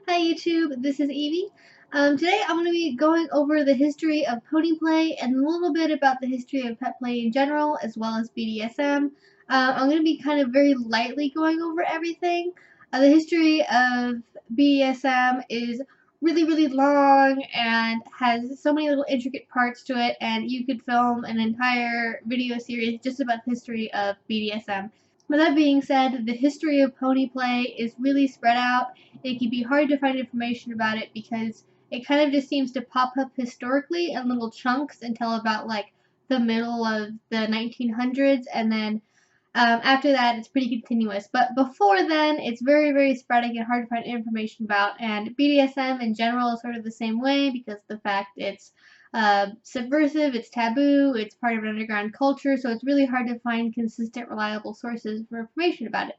Hi YouTube, this is Evie. Today I'm going to be going over the history of Ponyplay and a little bit about the history of pet play in general, as well as BDSM. I'm going to be kind of very lightly going over everything. The history of BDSM is really long and has so many little intricate parts to it, and you could film an entire video series just about the history of BDSM. With that being said, the history of Ponyplay is really spread out. It can be hard to find information about it because it kind of just seems to pop up historically in little chunks until about like the middle of the 1900s, and then after that it's pretty continuous. But before then, it's very sporadic and hard to find information about. And BDSM in general is sort of the same way because the fact it's subversive, it's taboo, it's part of an underground culture, so it's really hard to find consistent, reliable sources for information about it.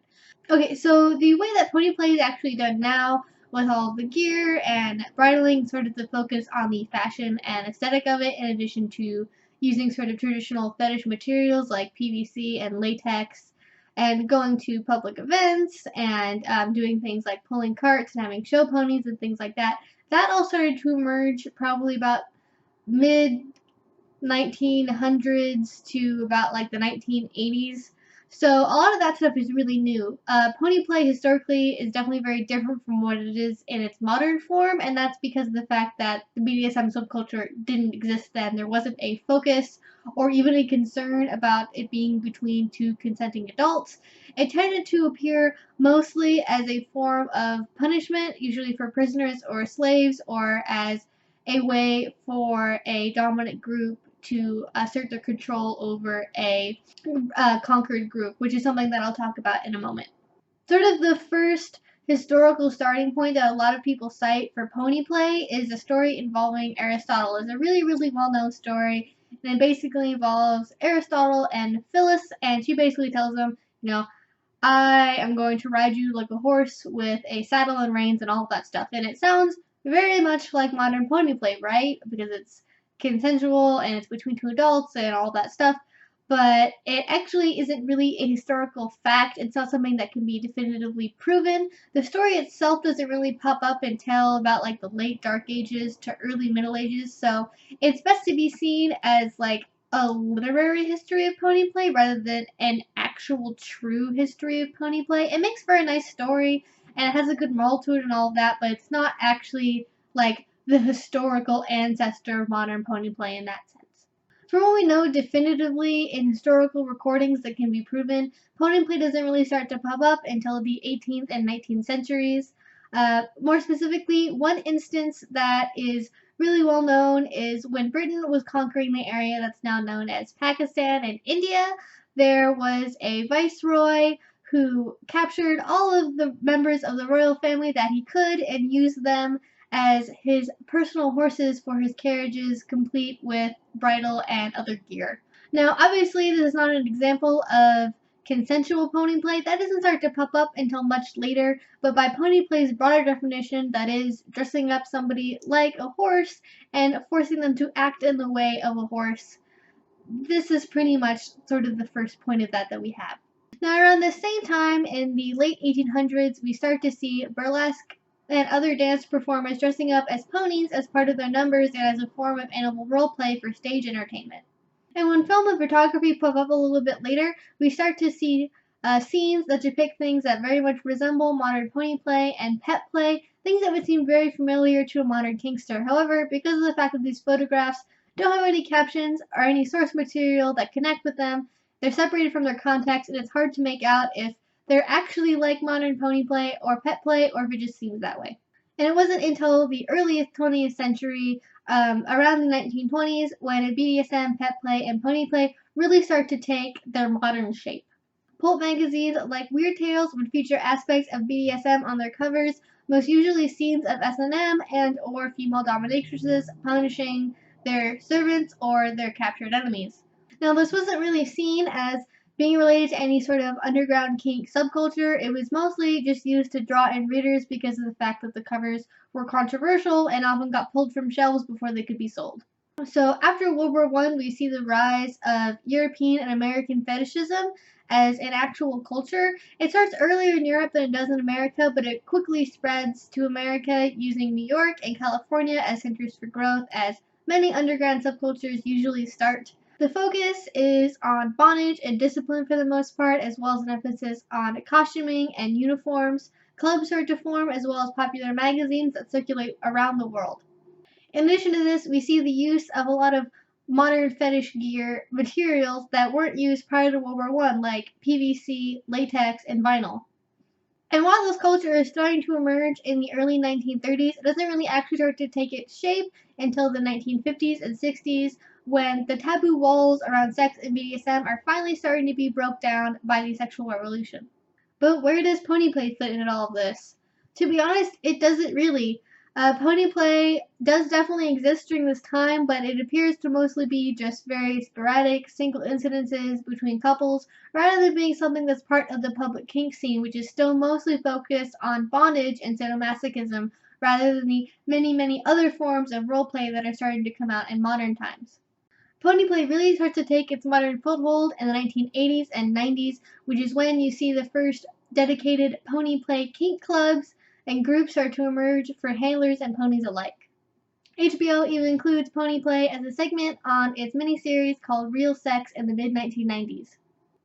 Okay, so the way that Ponyplay is actually done now, with all the gear and bridling, sort of the focus on the fashion and aesthetic of it, in addition to using sort of traditional fetish materials like PVC and latex, and going to public events and doing things like pulling carts and having show ponies and things like that. That all started to emerge probably about mid 1900s to about like the 1980s. So a lot of that stuff is really new. Pony play historically is definitely very different from what it is in its modern form, and that's because of the fact that the BDSM subculture didn't exist then. There wasn't a focus or even a concern about it being between two consenting adults. It tended to appear mostly as a form of punishment, usually for prisoners or slaves, or as a way for a dominant group to assert their control over a conquered group, which is something that I'll talk about in a moment. Sort of the first historical starting point that a lot of people cite for pony play is a story involving Aristotle. It's a really well-known story, and it basically involves Aristotle and Phyllis, and she basically tells him, I am going to ride you like a horse with a saddle and reins and all of that stuff. And it sounds very much like modern pony play, right? Because it's consensual and it's between two adults and all that stuff. But it actually isn't really a historical fact. It's not something that can be definitively proven. The story itself doesn't really pop up until about like the late Dark Ages to early Middle Ages. So it's best to be seen as like a literary history of pony play rather than an actual true history of pony play. It makes for a nice story and it has a good moral to it and all of that, but it's not actually like the historical ancestor of modern pony play in that sense. From what we know definitively in historical recordings that can be proven, pony play doesn't really start to pop up until the 18th and 19th centuries. More specifically, one instance that is really well known is when Britain was conquering the area that's now known as Pakistan and India. There was a viceroy who captured all of the members of the royal family that he could and used them as his personal horses for his carriages, complete with bridle and other gear. Now, obviously, this is not an example of consensual pony play. That doesn't start to pop up until much later, but by pony play's broader definition, that is dressing up somebody like a horse and forcing them to act in the way of a horse. This is pretty much sort of the first point of that we have. Now, around the same time, in the late 1800s, we start to see burlesque and other dance performers dressing up as ponies as part of their numbers and as a form of animal role play for stage entertainment. And when film and photography pop up a little bit later, we start to see scenes that depict things that very much resemble modern pony play and pet play, things that would seem very familiar to a modern kinkster. However, because of the fact that these photographs don't have any captions or any source material that connect with them, they're separated from their context, and it's hard to make out if they're actually like modern pony play or pet play, or if it just seems that way. And it wasn't until the earliest 20th century, around the 1920s, when BDSM, pet play, and pony play really start to take their modern shape. Pulp magazines like Weird Tales would feature aspects of BDSM on their covers, most usually scenes of S&M and or female dominatrixes punishing their servants or their captured enemies. Now, this wasn't really seen as being related to any sort of underground kink subculture. It was mostly just used to draw in readers because of the fact that the covers were controversial and often got pulled from shelves before they could be sold. So after World War I, we see the rise of European and American fetishism as an actual culture. It starts earlier in Europe than it does in America, but it quickly spreads to America using New York and California as centers for growth, as many underground subcultures usually start. The focus is on bondage and discipline for the most part, as well as an emphasis on costuming and uniforms. Clubs start to form, as well as popular magazines that circulate around the world. In addition to this, we see the use of a lot of modern fetish gear materials that weren't used prior to World War I, like PVC, latex, and vinyl. And while this culture is starting to emerge in the early 1930s, it doesn't really actually start to take its shape until the 1950s and 60s, when the taboo walls around sex and BDSM are finally starting to be broke down by the sexual revolution. But where does Ponyplay fit in all of this? To be honest, it doesn't really. Ponyplay does definitely exist during this time, but it appears to mostly be just very sporadic, single incidences between couples, rather than being something that's part of the public kink scene, which is still mostly focused on bondage and sadomasochism, rather than the many, many other forms of roleplay that are starting to come out in modern times. Ponyplay really starts to take its modern foothold in the 1980s and 90s, which is when you see the first dedicated ponyplay kink clubs and groups start to emerge for handlers and ponies alike. HBO even includes Ponyplay as a segment on its miniseries called Real Sex in the mid 1990s.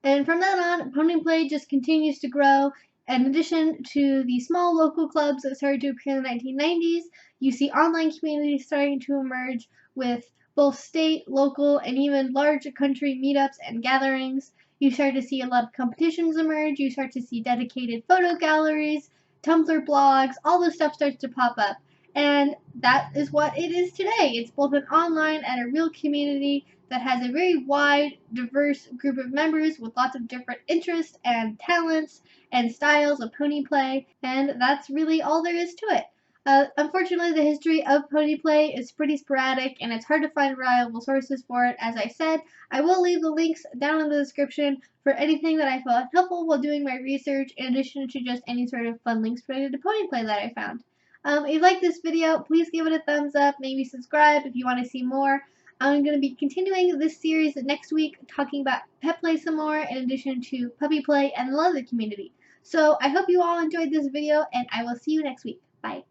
And from then on, Ponyplay just continues to grow. In addition to the small local clubs that started to appear in the 1990s, you see online communities starting to emerge with both state, local, and even large country meetups and gatherings. You start to see a lot of competitions emerge. You start to see dedicated photo galleries, Tumblr blogs, all this stuff starts to pop up. And that is what it is today. It's both an online and a real community that has a very wide, diverse group of members with lots of different interests and talents and styles of pony play, and that's really all there is to it. Unfortunately, the history of pony play is pretty sporadic, and it's hard to find reliable sources for it. As I said, I will leave the links down in the description for anything that I felt helpful while doing my research, in addition to just any sort of fun links related to pony play that I found. If you like this video, please give it a thumbs up, maybe subscribe if you want to see more. I'm going to be continuing this series next week, talking about pet play some more, in addition to puppy play and the leather community. So I hope you all enjoyed this video, and I will see you next week. Bye.